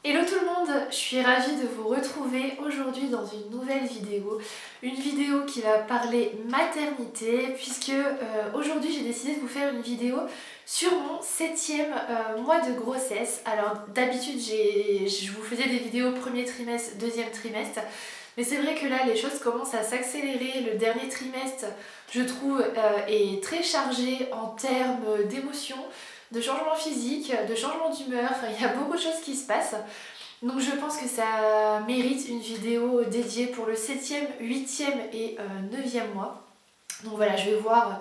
Hello tout le monde, je suis ravie de vous retrouver aujourd'hui dans une nouvelle vidéo. Une vidéo qui va parler maternité puisque aujourd'hui j'ai décidé de vous faire une vidéo sur mon 7e mois de grossesse. Alors d'habitude je vous faisais des vidéos premier trimestre, deuxième trimestre. Mais c'est vrai que là les choses commencent à s'accélérer. Le dernier trimestre je trouve est très chargé en termes d'émotions, de changements physiques, de changements d'humeur, enfin, il y a beaucoup de choses qui se passent. Donc je pense que ça mérite une vidéo dédiée pour le 7e, 8e et 9e mois. Donc voilà, je vais voir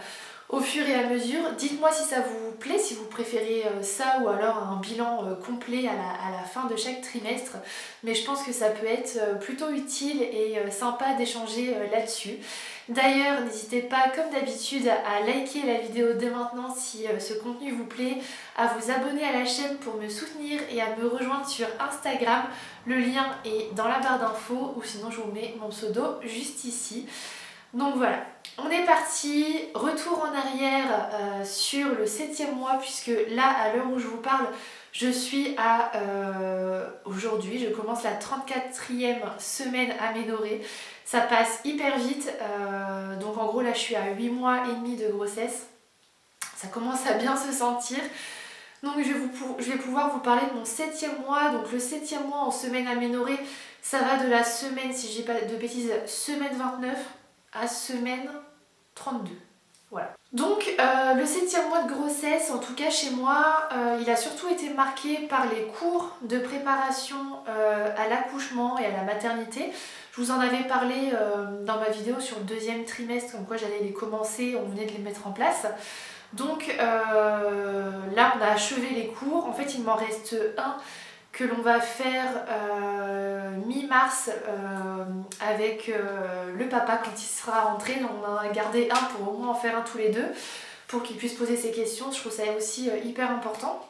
au fur et à mesure. Dites-moi si ça vous plaît, si vous préférez ça ou alors un bilan complet à la fin de chaque trimestre. Mais je pense que ça peut être plutôt utile et sympa d'échanger là-dessus. D'ailleurs, n'hésitez pas, comme d'habitude, à liker la vidéo dès maintenant si ce contenu vous plaît, à vous abonner à la chaîne pour me soutenir et à me rejoindre sur Instagram. Le lien est dans la barre d'infos ou sinon je vous mets mon pseudo juste ici. Donc voilà, on est parti, retour en arrière sur le 7e mois puisque là, à l'heure où je vous parle, je suis à... aujourd'hui, je commence la 34e semaine aménorrhée. Ça passe hyper vite, donc en gros là je suis à 8 mois et demi de grossesse. Ça commence à bien se sentir. Donc je vais pouvoir vous parler de mon 7e mois. Donc le 7e mois en semaine aménorrhée, ça va de la semaine, si je dis pas de bêtises, semaine 29 à semaine 32. Voilà. Donc le 7e mois de grossesse, en tout cas chez moi, il a surtout été marqué par les cours de préparation à l'accouchement et à la maternité. Je vous en avais parlé dans ma vidéo sur le deuxième trimestre, comme quoi j'allais les commencer, on venait de les mettre en place. Donc là on a achevé les cours, en fait il m'en reste un que l'on va faire mi-mars avec le papa quand il sera rentré. Donc on en a gardé un pour au moins en faire un tous les deux pour qu'il puisse poser ses questions. Je trouve ça aussi hyper important.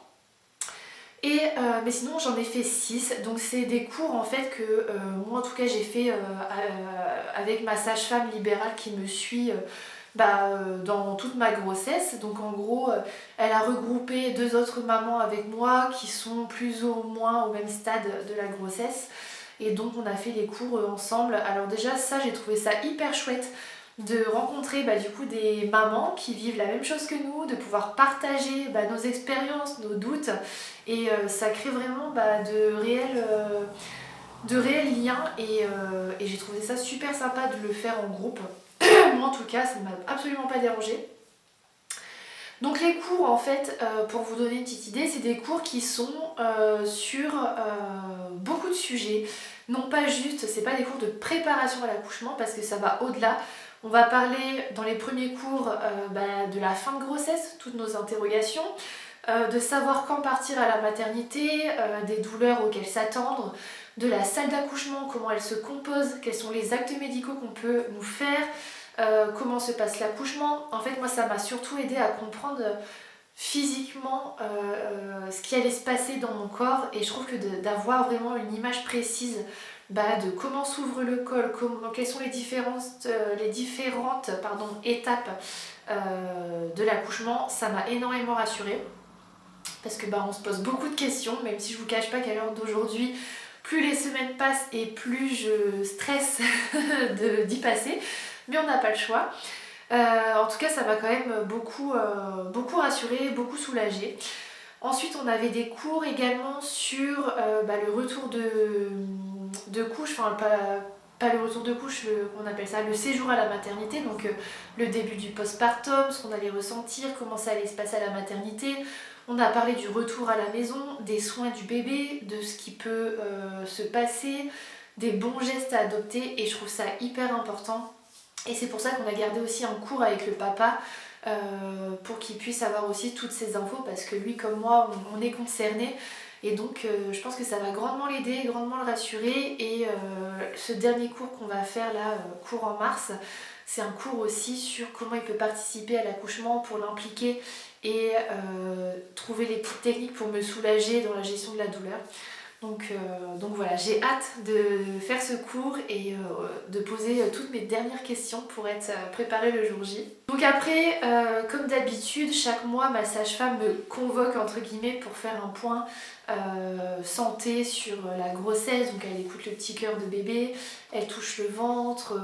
Et, mais sinon j'en ai fait 6, donc c'est des cours en fait que moi en tout cas j'ai fait avec ma sage-femme libérale qui me suit dans toute ma grossesse. Donc en gros elle a regroupé 2 autres mamans avec moi qui sont plus ou moins au même stade de la grossesse et donc on a fait les cours ensemble. Alors déjà ça j'ai trouvé ça hyper chouette de rencontrer du coup des mamans qui vivent la même chose que nous, de pouvoir partager nos expériences, nos doutes et ça crée vraiment de réels liens et j'ai trouvé ça super sympa de le faire en groupe. Moi en tout cas ça ne m'a absolument pas dérangée. Donc les cours en fait, pour vous donner une petite idée, c'est des cours qui sont sur beaucoup de sujets. Non pas juste, c'est pas des cours de préparation à l'accouchement parce que ça va au-delà. On va parler dans les premiers cours de la fin de grossesse, toutes nos interrogations, de savoir quand partir à la maternité, des douleurs auxquelles s'attendre, de la salle d'accouchement, comment elle se compose, quels sont les actes médicaux qu'on peut nous faire, comment se passe l'accouchement. En fait moi ça m'a surtout aidé à comprendre physiquement ce qui allait se passer dans mon corps et je trouve que d'avoir vraiment une image précise de comment s'ouvre le col, quelles sont les différentes étapes de l'accouchement, ça m'a énormément rassurée parce que on se pose beaucoup de questions, même si je vous cache pas qu'à l'heure d'aujourd'hui plus les semaines passent et plus je stresse d'y passer, mais on n'a pas le choix. En tout cas ça m'a quand même beaucoup rassurée, beaucoup soulagée. Ensuite on avait des cours également sur le retour de couche, enfin pas le retour de couche, on appelle ça le séjour à la maternité, donc le début du postpartum, ce qu'on allait ressentir, comment ça allait se passer à la maternité. On a parlé du retour à la maison, des soins du bébé, de ce qui peut se passer, des bons gestes à adopter et je trouve ça hyper important. Et c'est pour ça qu'on a gardé aussi un cours avec le papa pour qu'il puisse avoir aussi toutes ces infos parce que lui comme moi on est concernés et donc je pense que ça va grandement l'aider, grandement le rassurer et ce dernier cours qu'on va faire là, cours en mars, c'est un cours aussi sur comment il peut participer à l'accouchement pour l'impliquer et trouver les petites techniques pour me soulager dans la gestion de la douleur. Donc voilà, j'ai hâte de faire ce cours et de poser toutes mes dernières questions pour être préparée le jour J. Donc après, comme d'habitude, chaque mois ma sage-femme me convoque entre guillemets pour faire un point santé sur la grossesse. Donc elle écoute le petit cœur de bébé, elle touche le ventre,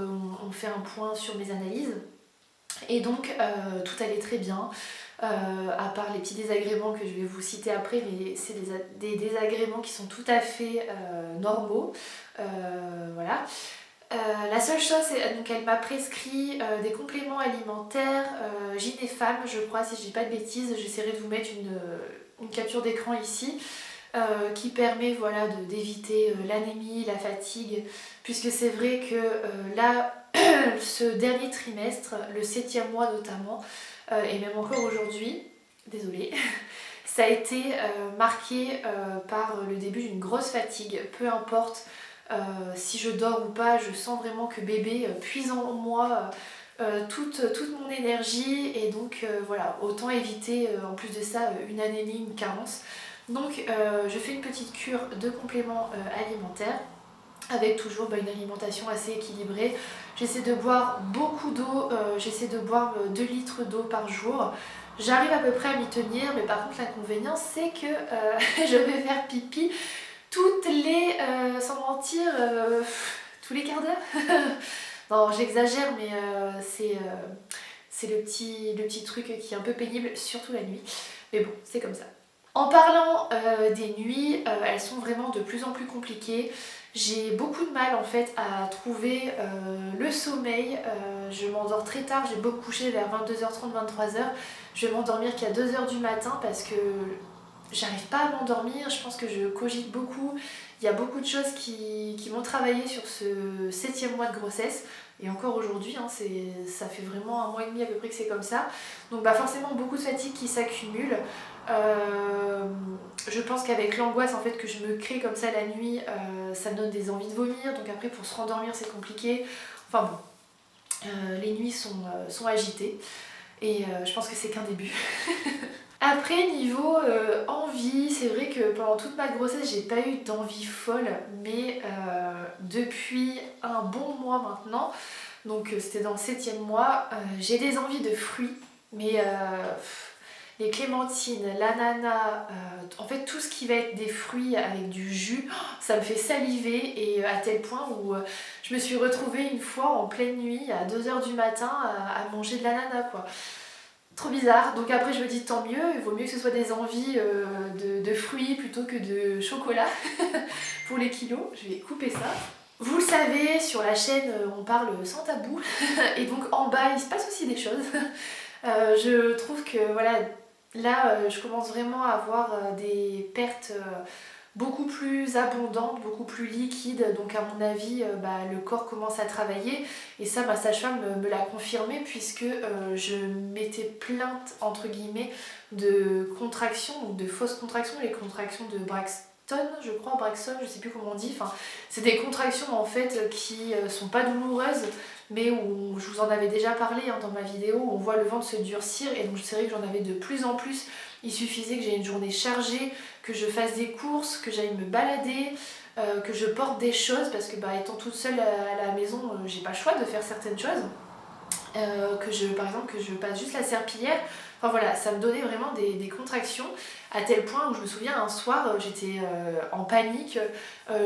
on fait un point sur mes analyses. Et donc tout allait très bien. À part les petits désagréments que je vais vous citer après, mais c'est des désagréments qui sont tout à fait normaux. Voilà. La seule chose, c'est donc elle m'a prescrit des compléments alimentaires, Gynéfam, je crois, si je dis pas de bêtises, j'essaierai de vous mettre une capture d'écran ici, qui permet voilà, d'éviter l'anémie, la fatigue, puisque c'est vrai que là, ce dernier trimestre, le 7e mois notamment, et même encore aujourd'hui, désolée, ça a été marqué par le début d'une grosse fatigue, peu importe si je dors ou pas, je sens vraiment que bébé puise en moi toute mon énergie et donc voilà, autant éviter en plus de ça une anémie, une carence. Donc je fais une petite cure de compléments alimentaires avec toujours une alimentation assez équilibrée. J'essaie de boire beaucoup d'eau, j'essaie de boire 2 litres d'eau par jour. J'arrive à peu près à m'y tenir, mais par contre l'inconvénient c'est que je vais faire pipi toutes les, sans mentir, tous les quarts d'heure. Non, j'exagère, mais c'est le petit truc qui est un peu pénible, surtout la nuit. Mais bon, c'est comme ça. En parlant des nuits, elles sont vraiment de plus en plus compliquées. J'ai beaucoup de mal en fait à trouver le sommeil. Je m'endors très tard, j'ai beau me coucher vers 22h30, 23h. Je vais m'endormir qu'à 2h du matin parce que j'arrive pas à m'endormir, je pense que je cogite beaucoup. Il y a beaucoup de choses qui m'ont travaillé sur ce 7e mois de grossesse. Et encore aujourd'hui, hein, ça fait vraiment 1 mois et demi à peu près que c'est comme ça. Donc forcément beaucoup de fatigue qui s'accumule. Je pense qu'avec l'angoisse en fait, que je me crée comme ça la nuit, ça me donne des envies de vomir. Donc après pour se rendormir c'est compliqué. Enfin bon, les nuits sont agitées. Et je pense que c'est qu'un début. Après niveau envie, c'est vrai que pendant toute ma grossesse j'ai pas eu d'envie folle, mais depuis un bon mois maintenant, donc c'était dans le 7e mois, j'ai des envies de fruits, mais les clémentines, l'ananas, en fait tout ce qui va être des fruits avec du jus, ça me fait saliver, et à tel point où je me suis retrouvée une fois en pleine nuit à 2h du matin à manger de l'ananas quoi. Trop bizarre, donc après je me dis tant mieux, il vaut mieux que ce soit des envies de fruits plutôt que de chocolat pour les kilos, je vais couper ça. Vous le savez, sur la chaîne on parle sans tabou et donc en bas il se passe aussi des choses. Je trouve que voilà, là je commence vraiment à avoir des pertes beaucoup plus abondante, beaucoup plus liquide, donc à mon avis le corps commence à travailler et ça ma sage-femme me l'a confirmé puisque je m'étais plainte entre guillemets de contractions, donc de fausses contractions, les contractions de Braxton, je crois, Braxton, je sais plus comment on dit, enfin c'est des contractions en fait qui sont pas douloureuses mais où je vous en avais déjà parlé hein, dans ma vidéo, où on voit le ventre se durcir et donc c'est vrai que j'en avais de plus en plus. Il suffisait que j'ai une journée chargée, que je fasse des courses, que j'aille me balader, que je porte des choses parce que étant toute seule à la maison, j'ai pas le choix de faire certaines choses. Par exemple que je passe juste la serpillière, enfin voilà, ça me donnait vraiment des contractions à tel point où je me souviens un soir j'étais en panique,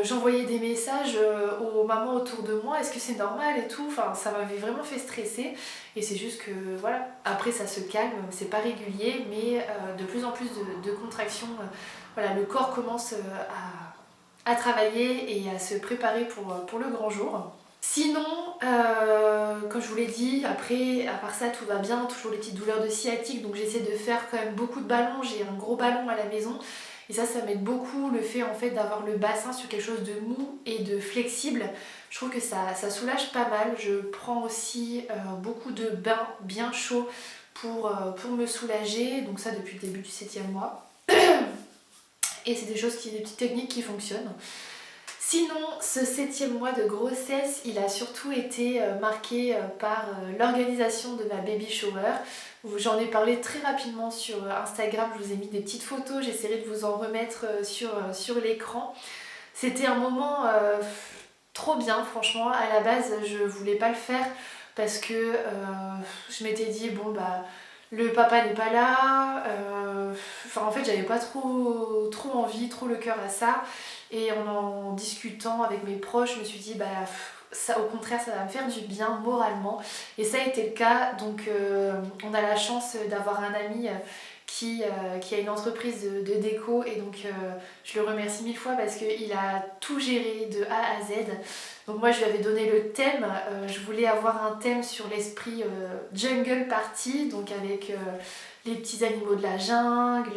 j'envoyais des messages aux mamans autour de moi, est-ce que c'est normal et tout, enfin ça m'avait vraiment fait stresser et c'est juste que voilà, après ça se calme, c'est pas régulier mais de plus en plus de contractions, voilà, le corps commence à travailler et à se préparer pour le grand jour. Sinon, comme je vous l'ai dit, après, à part ça, tout va bien, toujours les petites douleurs de sciatique, donc j'essaie de faire quand même beaucoup de ballons, j'ai un gros ballon à la maison, et ça m'aide beaucoup, le fait en fait d'avoir le bassin sur quelque chose de mou et de flexible, je trouve que ça soulage pas mal. Je prends aussi beaucoup de bains bien chauds pour me soulager, donc ça depuis le début du 7e mois, et c'est des petites techniques qui fonctionnent. Sinon, ce 7e mois de grossesse, il a surtout été marqué par l'organisation de ma baby shower. J'en ai parlé très rapidement sur Instagram, je vous ai mis des petites photos, j'essaierai de vous en remettre sur l'écran. C'était un moment trop bien, franchement. À la base, je voulais pas le faire parce que je m'étais dit, bon bah, le papa n'est pas là. Enfin, en fait, j'avais pas trop envie, trop le cœur à ça. Et en discutant avec mes proches, je me suis dit, bah, ça, au contraire, ça va me faire du bien moralement. Et ça a été le cas. Donc, on a la chance d'avoir un ami qui a une entreprise de déco et donc je le remercie 1000 fois parce qu'il a tout géré de A à Z. Donc moi je lui avais donné le thème, je voulais avoir un thème sur l'esprit jungle party, donc avec les petits animaux de la jungle,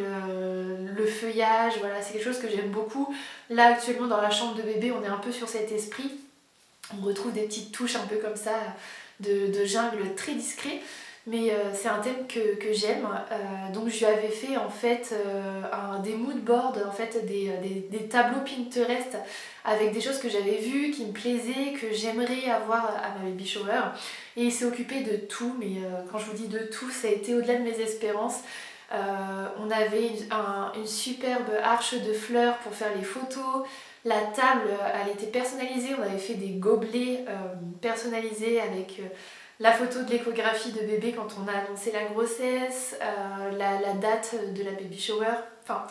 le feuillage, voilà, c'est quelque chose que j'aime beaucoup. Là actuellement dans la chambre de bébé on est un peu sur cet esprit, on retrouve des petites touches un peu comme ça de jungle très discret. Mais c'est un thème que j'aime, donc je lui avais fait en fait des mood boards, en fait, des tableaux Pinterest avec des choses que j'avais vues, qui me plaisaient, que j'aimerais avoir à ma baby shower. Et il s'est occupé de tout, mais quand je vous dis de tout, ça a été au-delà de mes espérances. On avait une superbe arche de fleurs pour faire les photos. La table, elle était personnalisée, on avait fait des gobelets personnalisés avec la photo de l'échographie de bébé quand on a annoncé la grossesse, la date de la baby shower, enfin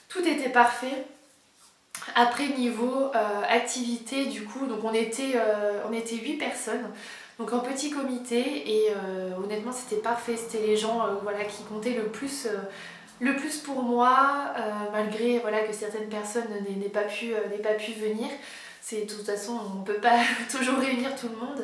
tout était parfait. Après niveau activité du coup, donc on était 8 personnes, donc en petit comité et honnêtement c'était parfait, c'était les gens voilà, qui comptaient le plus pour moi, malgré voilà, que certaines personnes n'aient pas pu venir. De toute façon on ne peut pas toujours réunir tout le monde.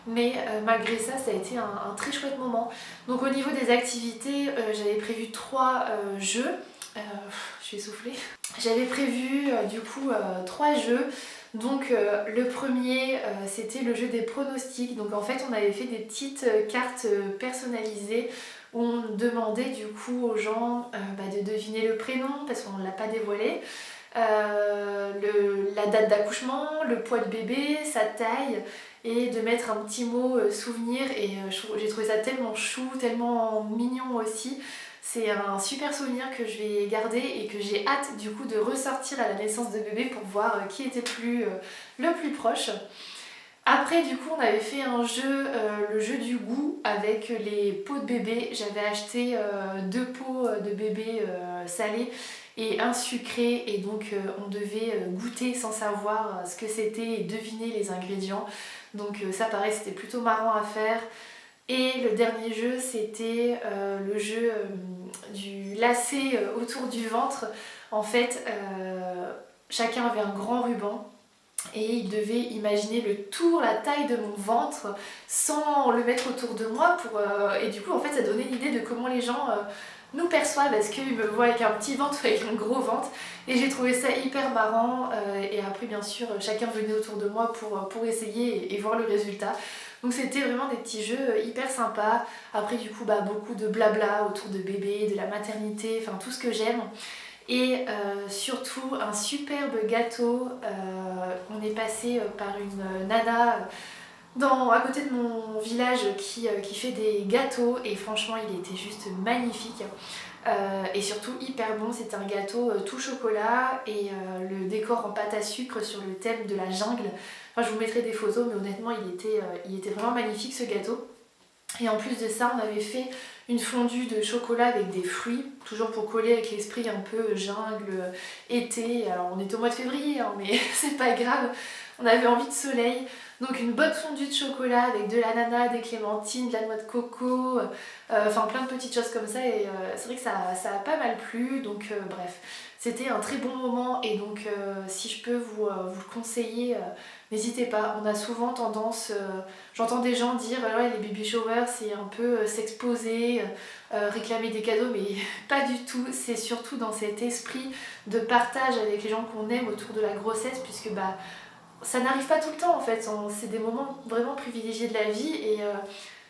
Mais malgré ça, ça a été un très chouette moment. Donc au niveau des activités, j'avais prévu 3 jeux. Je suis essoufflée. J'avais prévu du coup 3 jeux. Donc le premier, c'était le jeu des pronostics. Donc en fait, on avait fait des petites cartes personnalisées où on demandait du coup aux gens de deviner le prénom parce qu'on ne l'a pas dévoilé. La date d'accouchement, le poids de bébé, sa taille et de mettre un petit mot souvenir et j'ai trouvé ça tellement chou, tellement mignon aussi. C'est un super souvenir que je vais garder et que j'ai hâte du coup de ressortir à la naissance de bébé pour voir qui était le plus proche. Après du coup on avait fait un jeu, le jeu du goût avec les pots de bébé. J'avais acheté 2 pots de bébé salés et un sucré et donc on devait goûter sans savoir ce que c'était et deviner les ingrédients. Donc ça pareil c'était plutôt marrant à faire. Et le dernier jeu c'était le jeu du lacet autour du ventre. En fait chacun avait un grand ruban et il devait imaginer le tour, la taille de mon ventre sans le mettre autour de moi et du coup en fait ça donnait une idée de comment les gens nous perçoivent, est-ce qu'ils me voient avec un petit ventre ou avec un gros ventre, et j'ai trouvé ça hyper marrant et après bien sûr chacun venait autour de moi pour essayer et voir le résultat. Donc c'était vraiment des petits jeux hyper sympas. Après du coup beaucoup de blabla autour de bébé, de la maternité, enfin tout ce que j'aime. Et surtout un superbe gâteau. On est passé par une nana à côté de mon village qui fait des gâteaux et franchement il était juste magnifique. Et surtout hyper bon, c'était un gâteau tout chocolat et le décor en pâte à sucre sur le thème de la jungle. Enfin, je vous mettrai des photos mais honnêtement il était vraiment magnifique ce gâteau. Et en plus de ça, on avait fait une fondue de chocolat avec des fruits, toujours pour coller avec l'esprit un peu jungle, été. Alors on est au mois de février, hein, mais c'est pas grave, on avait envie de soleil. Donc une bonne fondue de chocolat avec de l'ananas, des clémentines, de la noix de coco, enfin plein de petites choses comme ça. Et c'est vrai que ça a pas mal plu, donc bref. C'était un très bon moment et donc si je peux vous le conseiller, n'hésitez pas. On a souvent tendance, j'entends des gens dire ouais, les baby showers c'est un peu s'exposer, réclamer des cadeaux, mais pas du tout. C'est surtout dans cet esprit de partage avec les gens qu'on aime autour de la grossesse, puisque ça n'arrive pas tout le temps en fait. C'est des moments vraiment privilégiés de la vie et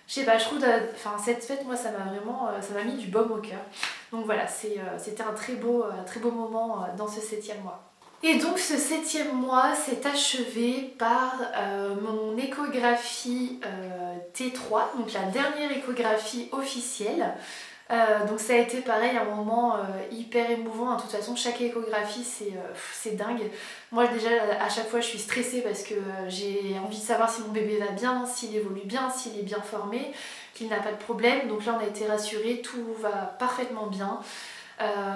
je sais pas, je trouve cette fête, moi ça m'a mis du baume au cœur. Donc voilà, c'était un très beau moment dans ce 7e mois. Et donc ce 7e mois s'est achevé par mon échographie T3, donc la dernière échographie officielle. Donc ça a été pareil, un moment hyper émouvant. De toute façon, chaque échographie c'est dingue. Moi déjà à chaque fois je suis stressée parce que j'ai envie de savoir si mon bébé va bien, s'il évolue bien, s'il est bien formé, qu'il n'a pas de problème. Donc là on a été rassurés, tout va parfaitement bien.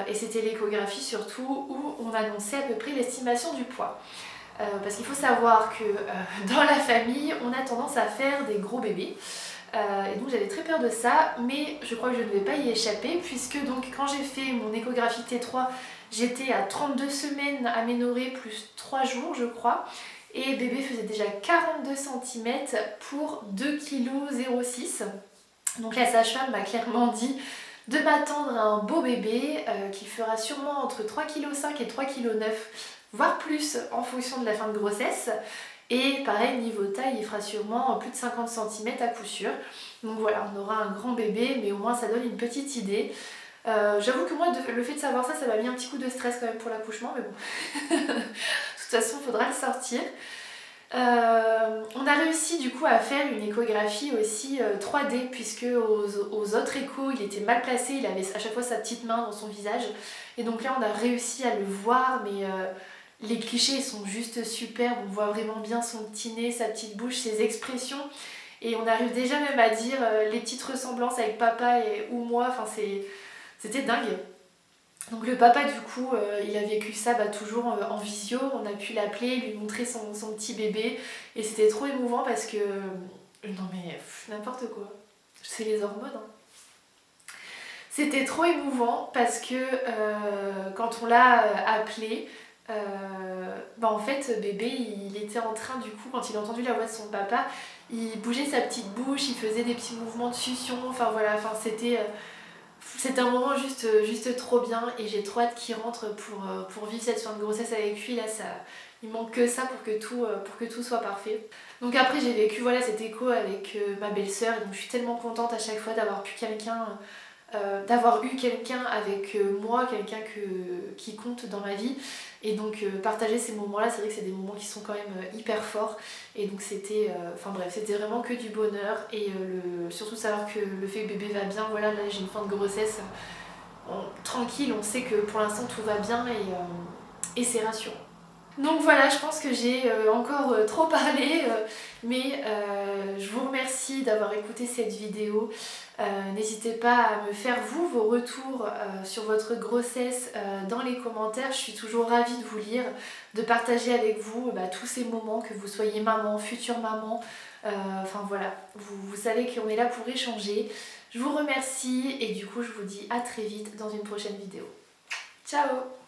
Et c'était l'échographie surtout où on annonçait à peu près l'estimation du poids. Parce qu'il faut savoir que dans la famille, on a tendance à faire des gros bébés. Et donc j'avais très peur de ça, mais je crois que je ne vais pas y échapper, puisque donc quand j'ai fait mon échographie T3, j'étais à 32 semaines aménorrhée plus 3 jours je crois, et bébé faisait déjà 42 cm pour 2,06 kg. Donc la sage-femme m'a clairement dit de m'attendre à un beau bébé qui fera sûrement entre 3,5 kg et 3,9 kg, voire plus en fonction de la fin de grossesse. Et pareil, niveau taille, il fera sûrement plus de 50 cm à coup sûr. Donc voilà, on aura un grand bébé, mais au moins ça donne une petite idée. J'avoue que moi, le fait de savoir ça, ça m'a mis un petit coup de stress quand même pour l'accouchement, mais bon. De toute façon, il faudra le sortir. On a réussi du coup à faire une échographie aussi 3D, puisque aux autres échos il était mal placé, il avait à chaque fois sa petite main dans son visage, et donc là on a réussi à le voir, mais les clichés sont juste superbes, on voit vraiment bien son petit nez, sa petite bouche, ses expressions, et on arrive déjà même à dire les petites ressemblances avec papa ou moi, enfin c'était dingue. Donc le papa du coup il a vécu ça toujours en visio, on a pu l'appeler, lui montrer son petit bébé, et c'était trop émouvant parce que non mais n'importe quoi, c'est les hormones hein. C'était trop émouvant parce que quand on l'a appelé, en fait bébé il était en train du coup, quand il a entendu la voix de son papa, il bougeait sa petite bouche, il faisait des petits mouvements de succion, enfin voilà, c'était un moment juste trop bien, et j'ai trop hâte qu'il rentre pour vivre cette fin de grossesse avec lui. Là, il manque que ça pour que tout soit parfait. Donc après j'ai vécu voilà, cet écho avec ma belle-sœur, et donc je suis tellement contente à chaque fois d'avoir d'avoir eu quelqu'un avec moi, quelqu'un qui compte dans ma vie. Et donc partager ces moments-là, c'est vrai que c'est des moments qui sont quand même hyper forts. Et donc c'était c'était vraiment que du bonheur. Et surtout savoir que le fait que bébé va bien, voilà, là j'ai une fin de grossesse tranquille, on sait que pour l'instant tout va bien, et c'est rassurant. Donc voilà, je pense que j'ai encore trop parlé, mais je vous remercie d'avoir écouté cette vidéo. N'hésitez pas à me faire vos retours sur votre grossesse dans les commentaires. Je suis toujours ravie de vous lire, de partager avec vous tous ces moments, que vous soyez maman, future maman. Enfin voilà, vous savez qu'on est là pour échanger. Je vous remercie, et du coup je vous dis à très vite dans une prochaine vidéo. Ciao!